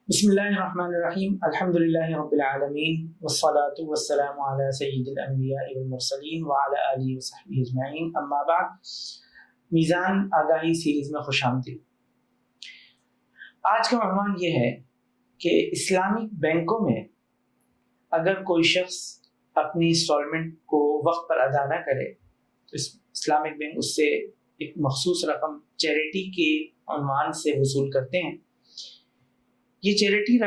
बिस्मिल्लाहिर्रहमानिर्रहीम अल्हम्दुलिल्लाहि रब्बिल आलमीन वस्सलातु वस्सलामु अला सय्यिदिल अंबिया'i वल मुरसलीन व अला आलिहि व सहबिहि अजमईन अम्मा बाद। मीज़ान आगाही सीरीज़ में खुशामदीद। आज का उन्वान ये है कि इस्लामिक बैंकों में अगर कोई शख्स अपनी इंस्टॉलमेंट को वक्त पर अदा ना करे तो इस्लामिक बैंक उससे एक मखसूस रकम चैरिटी के उन्वान से वसूल करते हैं। ये चैरिटी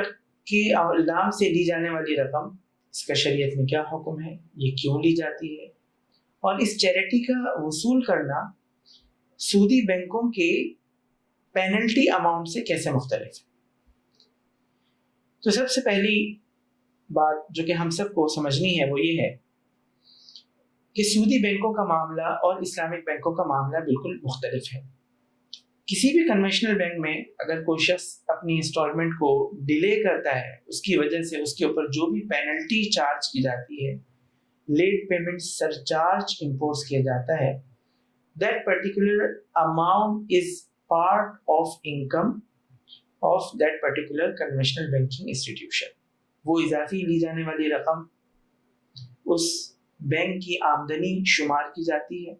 के नाम से ली जाने वाली रकम, इसका शरीयत में क्या हुक्म है, ये क्यों ली जाती है और इस चैरिटी का वसूल करना सूदी बैंकों के पेनल्टी अमाउंट से कैसे मुख्तलिफ है। तो सबसे पहली बात जो कि हम सबको समझनी है वो ये है कि सूदी बैंकों का मामला और इस्लामिक बैंकों का मामला बिल्कुल मुख्तलिफ है। किसी भी कन्वेंशनल बैंक में अगर कोई शख्स अपनी इंस्टॉलमेंट को डिले करता है, उसकी वजह से उसके ऊपर जो भी पेनल्टी चार्ज की जाती है, लेट पेमेंट सरचार्ज इम्पोज किया जाता है, that particular amount is part of income of that particular conventional banking institution. वो इजाफी ली जाने वाली रकम उस बैंक की आमदनी शुमार की जाती है।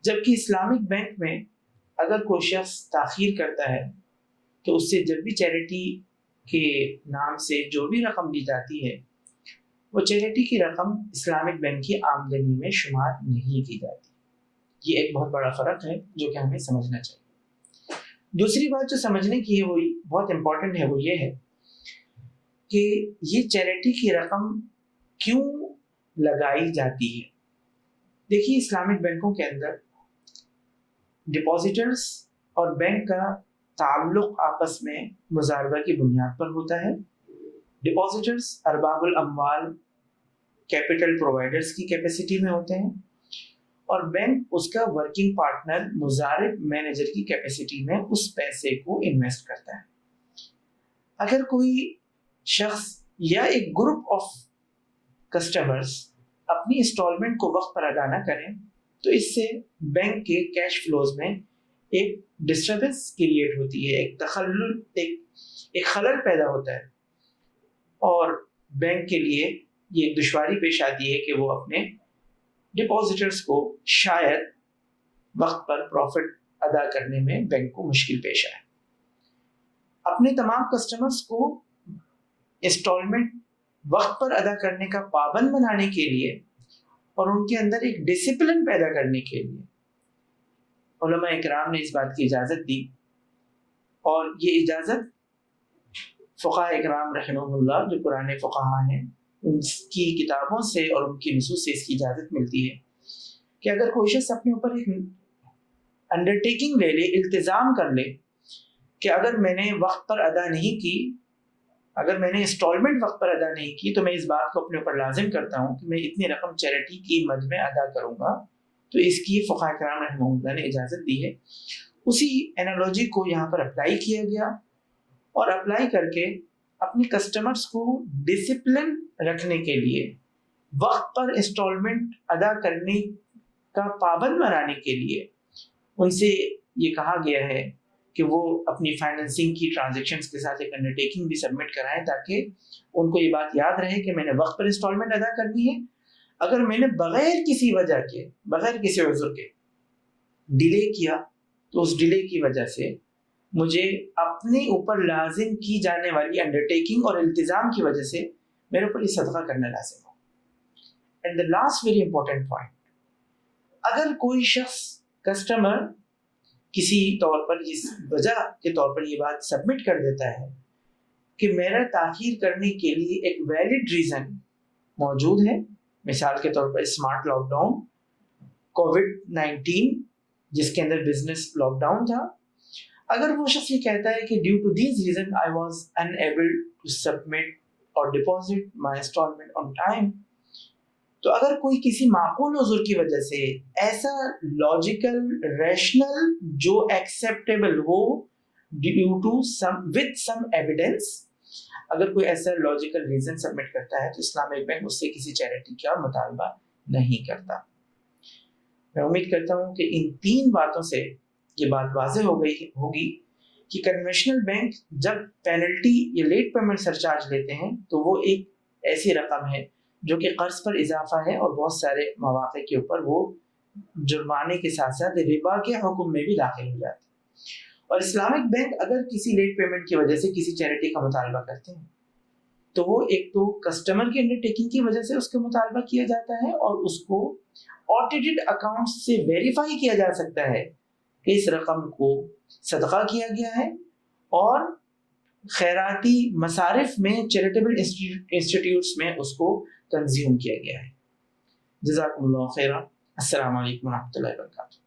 जबकि इस्लामिक बैंक में अगर कोई शख्स ताखीर करता है तो उससे जब भी चैरिटी के नाम से जो भी रकम ली जाती है वो चैरिटी की रकम इस्लामिक बैंक की आमदनी में शुमार नहीं की जाती। ये एक बहुत बड़ा फ़र्क है जो कि हमें समझना चाहिए। दूसरी बात जो समझने की है वो बहुत इम्पोर्टेंट है, वो ये है कि ये चैरिटी की रकम क्यों लगाई जाती है। देखिए, इस्लामिक बैंकों के अंदर डिपॉजिटर्स और बैंक का ताल्लुक आपस में मुजारबा की बुनियाद पर होता है। डिपॉजिटर्स अरबाबुल अम्वाल कैपिटल प्रोवाइडर्स की कैपेसिटी में होते हैं और बैंक उसका वर्किंग पार्टनर मुजारिब मैनेजर की कैपेसिटी में उस पैसे को इन्वेस्ट करता है। अगर कोई शख्स या एक ग्रुप ऑफ कस्टमर्स अपनी इंस्टॉलमेंट को वक्त पर अदा न करें तो इससे बैंक के कैश फ्लोज में एक डिस्टर्बेंस क्रिएट होती है, एक खलल पैदा होता है और बैंक के लिए ये दुश्वारी पेश आती है कि वो अपने डिपॉजिटर्स को शायद वक्त पर प्रॉफिट अदा करने में बैंक को मुश्किल पेश आए। अपने तमाम कस्टमर्स को इंस्टॉलमेंट वक्त पर अदा करने का पाबंद बनाने के लिए और उनके अंदर एक डिसिप्लिन पैदा करने के लिए उलमा इकराम ने इस बात की इजाज़त दी और ये इजाज़त फ़ुक़हा इकराम रहमहुमुल्लाह जो पुराने फ़ुक़हा हैं उनकी किताबों से और उनकी नुसूस से इसकी इजाज़त मिलती है कि अगर कोई शख्स अपने ऊपर एक अंडरटेकिंग ले ले, इल्तिज़ाम कर ले कि अगर मैंने वक्त पर अदा नहीं की, अगर मैंने इंस्टॉलमेंट वक्त पर अदा नहीं की तो मैं इस बात को अपने ऊपर लाजिम करता हूँ कि मैं इतनी रकम चैरिटी की मद में अदा करूँगा, तो इसकी फ़ुक़हा किराम रहमहुल्लाह ने इजाज़त दी है। उसी एनालॉजी को यहाँ पर अप्लाई किया गया और अप्लाई करके अपने कस्टमर्स को डिसिप्लिन रखने के लिए वक्त पर इंस्टॉलमेंट अदा करने का पाबंद बनाने के लिए उनसे ये कहा गया है कि वो अपनी फाइनेंसिंग की ट्रांजैक्शंस के साथ एक अंडरटेकिंग भी सबमिट कराएं ताकि उनको ये बात याद रहे कि मैंने वक्त पर इंस्टॉलमेंट अदा करनी है। अगर मैंने बगैर किसी वजह के, बगैर किसी उज़्र के डिले किया तो उस डिले की वजह से मुझे अपने ऊपर लाजिम की जाने वाली अंडरटेकिंग और इल्तिज़ाम की वजह से मेरे ऊपर ये सदका करना लाजिम हो। And the last very important point, अगर कोई शख्स कस्टमर किसी तौर पर इस वजह के तौर पर ये बात सबमिट कर देता है कि मेरा ताखीर करने के लिए एक वैलिड रीज़न मौजूद है, मिसाल के तौर पर स्मार्ट लॉकडाउन, कोविड-19 जिसके अंदर बिजनेस लॉकडाउन था, अगर वो शख्स ये कहता है कि due to this reason I was unable to submit और deposit my instalment on time, तो अगर कोई किसी माकूल उज़्र की वजह से ऐसा लॉजिकल रैशनल जो एक्सेप्टेबल हो due to with some evidence, अगर कोई ऐसा लॉजिकल रीजन सबमिट करता है तो इस्लामिक बैंक उससे किसी चैरिटी का मुतालबा नहीं करता। मैं उम्मीद करता हूँ कि इन 3 बातों से ये बात वाज़ेह हो गई होगी کہ کنونشنل بینک جب پینلٹی یا لیٹ پیمنٹ سرچارج لیتے ہیں تو وہ ایک ایسی رقم ہے جو کہ قرض پر اضافہ ہے اور بہت سارے مواقع کے اوپر وہ جرمانے کے ساتھ ساتھ ربا کے حکم میں بھی داخل ہو جاتے ہیں۔ اور اسلامک بینک اگر کسی لیٹ پیمنٹ کی وجہ سے کسی چیریٹی کا مطالبہ کرتے ہیں تو وہ ایک تو کسٹمر کی انڈر ٹیکنگ کی وجہ سے اس کا مطالبہ کیا جاتا ہے اور اس کو آڈیٹڈ اکاؤنٹ سے ویریفائی کیا جا سکتا ہے کہ اس رقم کو صدقہ کیا گیا ہے اور خیراتی مصارف میں چیریٹیبل انسٹیٹیوٹس میں اس کو تنظیم کیا گیا ہے۔ جزاکم اللہ خیرا۔ السلام علیکم ورحمۃ اللہ وبرکاتہ۔